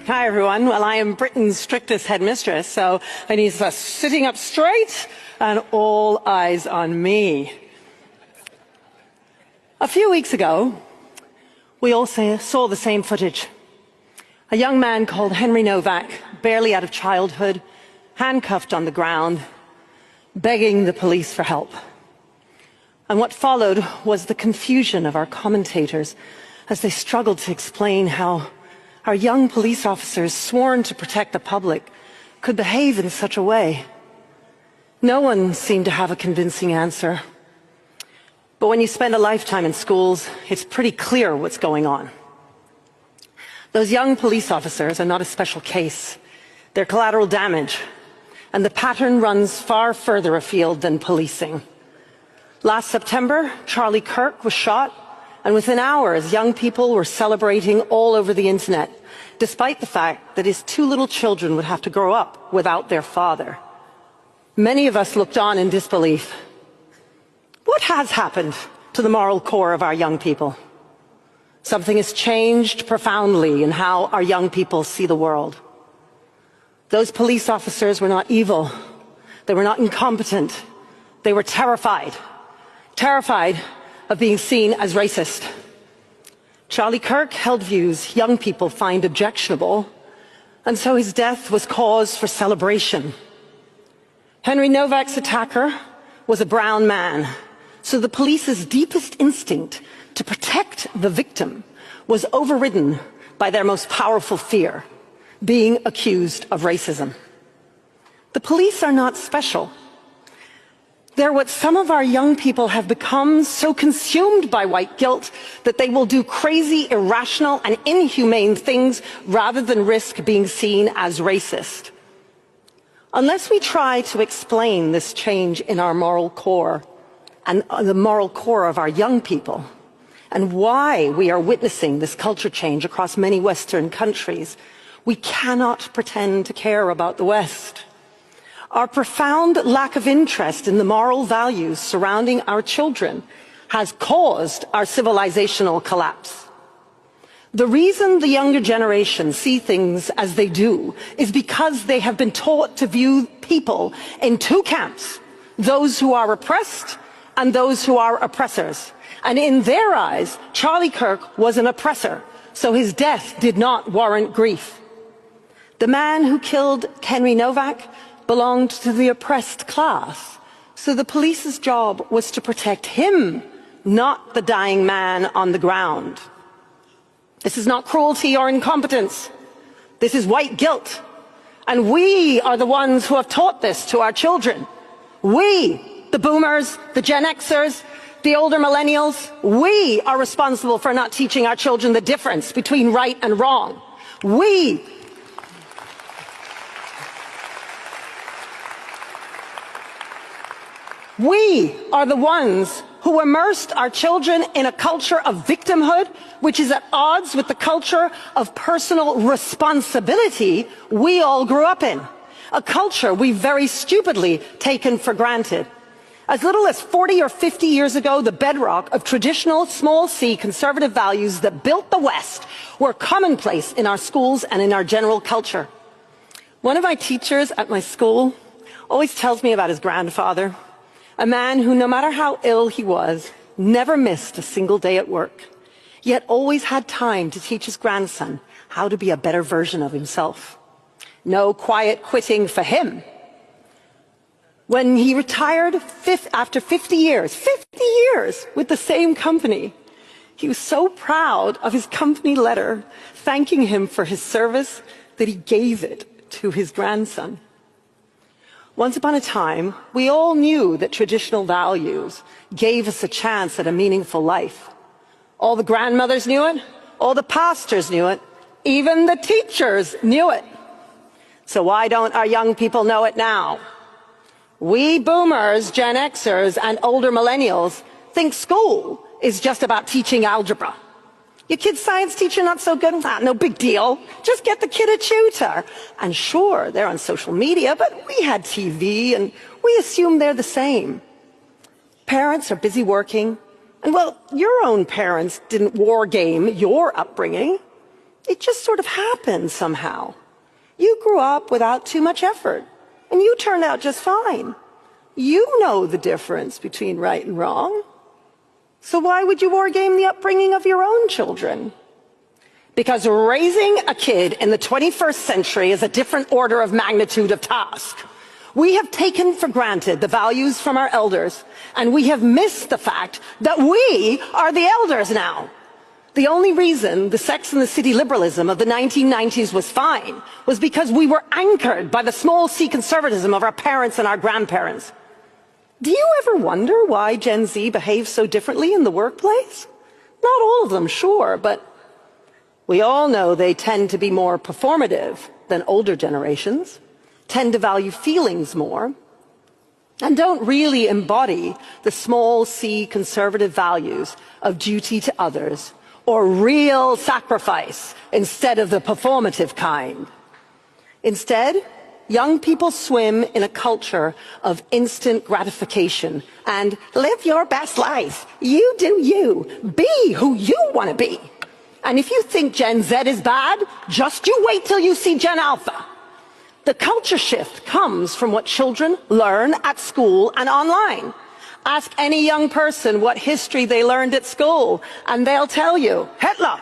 Hi, everyone. Well, I am Britain's strictest headmistress, so I need us sitting up straight and all eyes on me. A few weeks ago, we all saw the same footage. A young man called Henry Novak, barely out of childhood, handcuffed on the ground, begging the police for help. And what followed was the confusion of our commentators as they struggled to explain how our young police officers, sworn to protect the public, could behave in such a way. No one seemed to have a convincing answer. But when you spend a lifetime in schools, it's pretty clear what's going on. Those young police officers are not a special case. They're collateral damage, and the pattern runs far further afield than policing. Last September, Charlie Kirk was shot, and within hours, young people were celebrating all over the internet, despite the fact that his two little children would have to grow up without their father. Many of us looked on in disbelief. What has happened to the moral core of our young people? Something has changed profoundly in how our young people see the world. Those police officers were not evil. They were not incompetent. They were terrified. Terrified of being seen as racist. Charlie Kirk held views young people find objectionable, and so his death was cause for celebration. Henry Novak's attacker was a brown man, so the police's deepest instinct to protect the victim was overridden by their most powerful fear, being accused of racism. The police are not special. They're what some of our young people have become, so consumed by white guilt that they will do crazy, irrational, and inhumane things rather than risk being seen as racist. Unless we try to explain this change in our moral core and the moral core of our young people, and why we are witnessing this culture change across many Western countries, we cannot pretend to care about the West. Our profound lack of interest in the moral values surrounding our children has caused our civilizational collapse. The reason the younger generation see things as they do is because they have been taught to view people in two camps, those who are oppressed and those who are oppressors. And in their eyes, Charlie Kirk was an oppressor, so his death did not warrant grief. The man who killed Henry Novak belonged to the oppressed class, so the police's job was to protect him, not the dying man on the ground. This is not cruelty or incompetence. This is white guilt. And we are the ones who have taught this to our children. We, the boomers, the Gen Xers, the older millennials, we are responsible for not teaching our children the difference between right and wrong. We are the ones who immersed our children in a culture of victimhood, which is at odds with the culture of personal responsibility we all grew up in. A culture we very stupidly taken for granted. As little as 40 or 50 years ago, the bedrock of traditional small c conservative values that built the West were commonplace in our schools and in our general culture. One of my teachers at my school always tells me about his grandfather, a man who, no matter how ill he was, never missed a single day at work, yet always had time to teach his grandson how to be a better version of himself. No quiet quitting for him. When he retired after 50 years with the same company, he was so proud of his company letter thanking him for his service that he gave it to his grandson. Once upon a time, we all knew that traditional values gave us a chance at a meaningful life. All the grandmothers knew it, all the pastors knew it, even the teachers knew it. So why don't our young people know it now? We boomers, Gen Xers, and older millennials think school is just about teaching algebra. Your kid's science teacher not so good? No big deal. Just get the kid a tutor. And sure, they're on social media, but we had TV and we assume they're the same. Parents are busy working. And well, your own parents didn't war game your upbringing. It just sort of happened somehow. You grew up without too much effort, and you turned out just fine. You know the difference between right and wrong. So why would you wargame the upbringing of your own children? Because raising a kid in the 21st century is a different order of magnitude of task. We have taken for granted the values from our elders, and we have missed the fact that we are the elders now. The only reason the Sex and the City liberalism of the 1990s was fine was because we were anchored by the small c conservatism of our parents and our grandparents. Do you ever wonder why Gen Z behaves so differently in the workplace? Not all of them, sure, but we all know they tend to be more performative than older generations, tend to value feelings more, and don't really embody the small c conservative values of duty to others or real sacrifice instead of the performative kind. Instead, young people swim in a culture of instant gratification and live your best life. You do you. Be who you want to be. And if you think Gen Z is bad, just you wait till you see Gen Alpha. The culture shift comes from what children learn at school and online. Ask any young person what history they learned at school, and they'll tell you Hitler.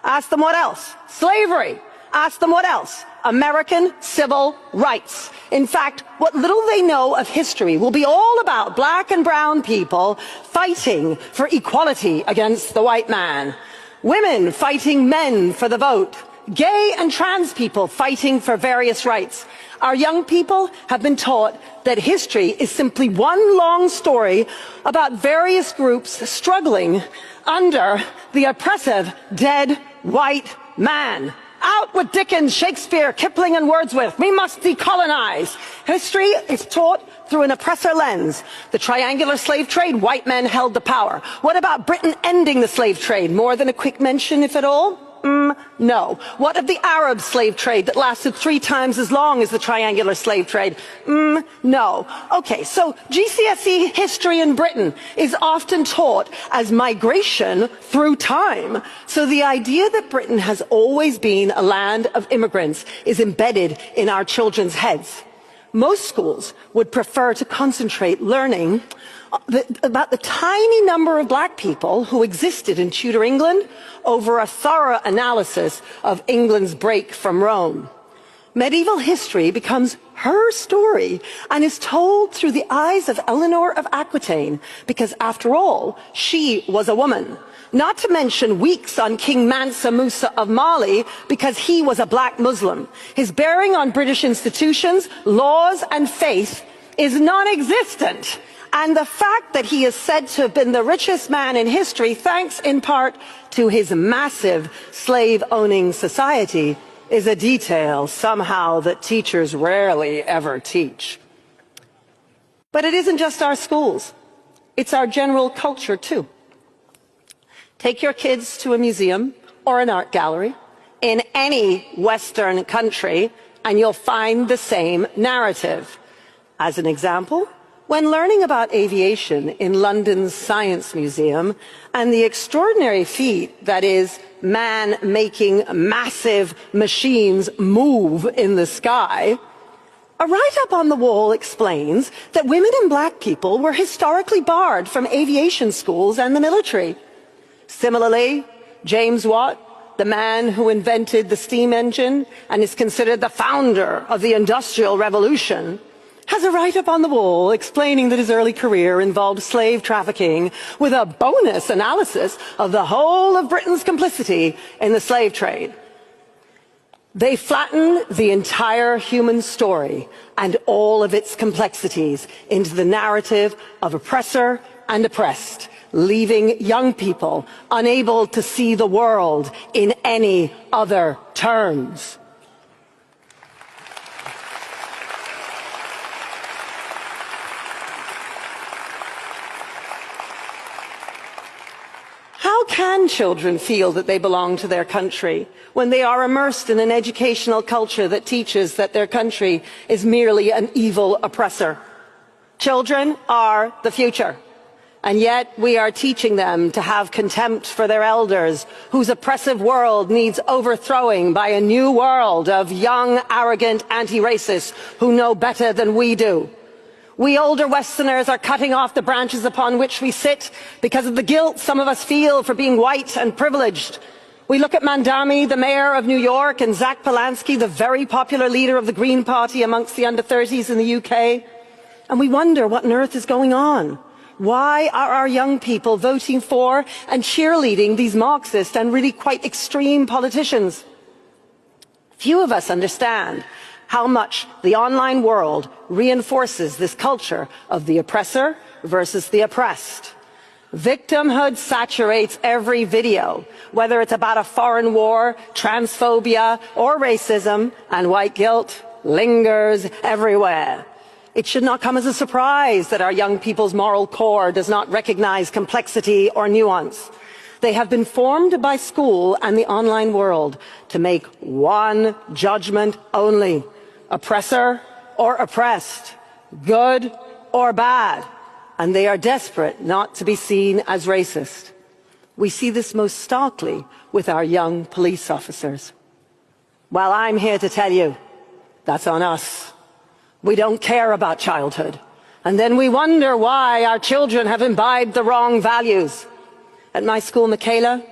Ask them what else? Slavery. Ask them what else? American civil rights. In fact, what little they know of history will be all about black and brown people fighting for equality against the white man. Women fighting men for the vote. Gay and trans people fighting for various rights. Our young people have been taught that history is simply one long story about various groups struggling under the oppressive dead white man. Out with Dickens, Shakespeare, Kipling and Wordsworth. We must decolonize. History is taught through an oppressor lens. The triangular slave trade, white men held the power. What about Britain ending the slave trade? More than a quick mention, if at all? No. What of the Arab slave trade that lasted 3 times as long as the triangular slave trade? No. Okay, so GCSE history in Britain is often taught as migration through time. So the idea that Britain has always been a land of immigrants is embedded in our children's heads. Most schools would prefer to concentrate learning about the tiny number of black people who existed in Tudor England over a thorough analysis of England's break from Rome. Medieval history becomes her story and is told through the eyes of Eleanor of Aquitaine, because after all, she was a woman. Not to mention weeks on King Mansa Musa of Mali, because he was a black Muslim. His bearing on British institutions, laws and faith is non-existent. And the fact that he is said to have been the richest man in history, thanks in part to his massive slave-owning society, is a detail somehow that teachers rarely ever teach. But it isn't just our schools. It's our general culture, too. Take your kids to a museum or an art gallery in any Western country, and you'll find the same narrative. As an example, when learning about aviation in London's Science Museum and the extraordinary feat that is man making massive machines move in the sky, a write-up on the wall explains that women and black people were historically barred from aviation schools and the military. Similarly, James Watt, the man who invented the steam engine and is considered the founder of the Industrial Revolution, has a write-up on the wall explaining that his early career involved slave trafficking with a bonus analysis of the whole of Britain's complicity in the slave trade. They flatten the entire human story and all of its complexities into the narrative of oppressor and oppressed, leaving young people unable to see the world in any other terms. How can children feel that they belong to their country when they are immersed in an educational culture that teaches that their country is merely an evil oppressor? Children are the future. And yet we are teaching them to have contempt for their elders, whose oppressive world needs overthrowing by a new world of young, arrogant anti-racists who know better than we do. We older Westerners are cutting off the branches upon which we sit because of the guilt some of us feel for being white and privileged. We look at Mandami, the mayor of New York, and Zach Polanski, the very popular leader of the Green Party amongst the under-30s in the UK, and we wonder what on earth is going on. Why are our young people voting for and cheerleading these Marxist and really quite extreme politicians? Few of us understand how much the online world reinforces this culture of the oppressor versus the oppressed. Victimhood saturates every video, whether it's about a foreign war, transphobia, or racism, and white guilt lingers everywhere. It should not come as a surprise that our young people's moral core does not recognize complexity or nuance. They have been formed by school and the online world to make one judgment only: oppressor or oppressed, good or bad, and they are desperate not to be seen as racist. We see this most starkly with our young police officers. Well, I'm here to tell you, that's on us. We don't care about childhood. And then we wonder why our children have imbibed the wrong values. At my school, Michaela,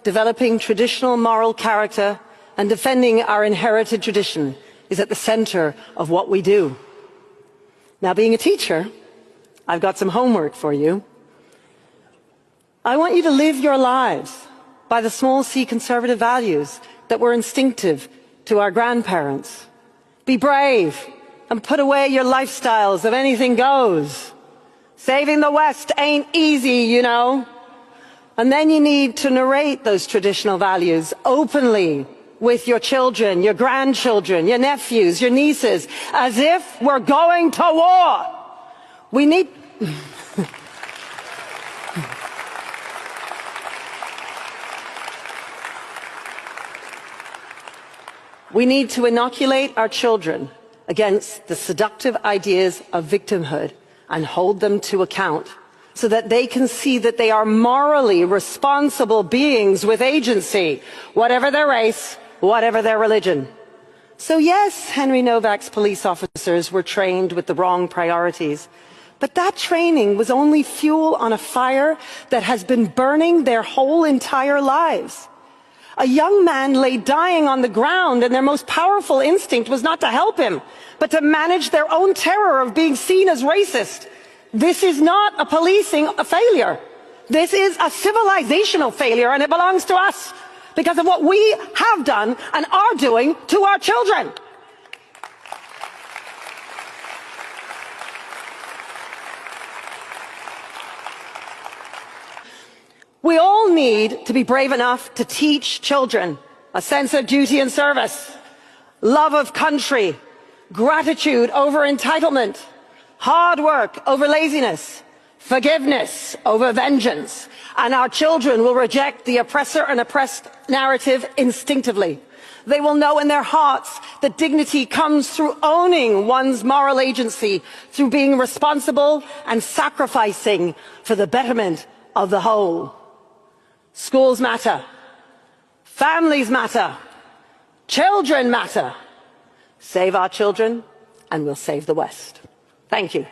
developing traditional moral character and defending our inherited tradition is at the center of what we do. Now, being a teacher, I've got some homework for you. I want you to live your lives by the small c conservative values that were instinctive to our grandparents. Be brave and put away your lifestyles of anything goes. Saving the West ain't easy, you know. And then you need to narrate those traditional values openly with your children, your grandchildren, your nephews, your nieces, as if we're going to war. We need... We need to inoculate our children against the seductive ideas of victimhood and hold them to account so that they can see that they are morally responsible beings with agency, whatever their race, whatever their religion. So yes, Henry Novak's police officers were trained with the wrong priorities, but that training was only fuel on a fire that has been burning their whole entire lives. A young man lay dying on the ground, and their most powerful instinct was not to help him, but to manage their own terror of being seen as racist. This is not a policing failure. This is a civilizational failure, and it belongs to us because of what we have done and are doing to our children. We all need to be brave enough to teach children a sense of duty and service, love of country, gratitude over entitlement, hard work over laziness, forgiveness over vengeance. And our children will reject the oppressor and oppressed narrative instinctively. They will know in their hearts that dignity comes through owning one's moral agency, through being responsible and sacrificing for the betterment of the whole. Schools matter. Families matter. Children matter. Save our children and we'll save the West. Thank you.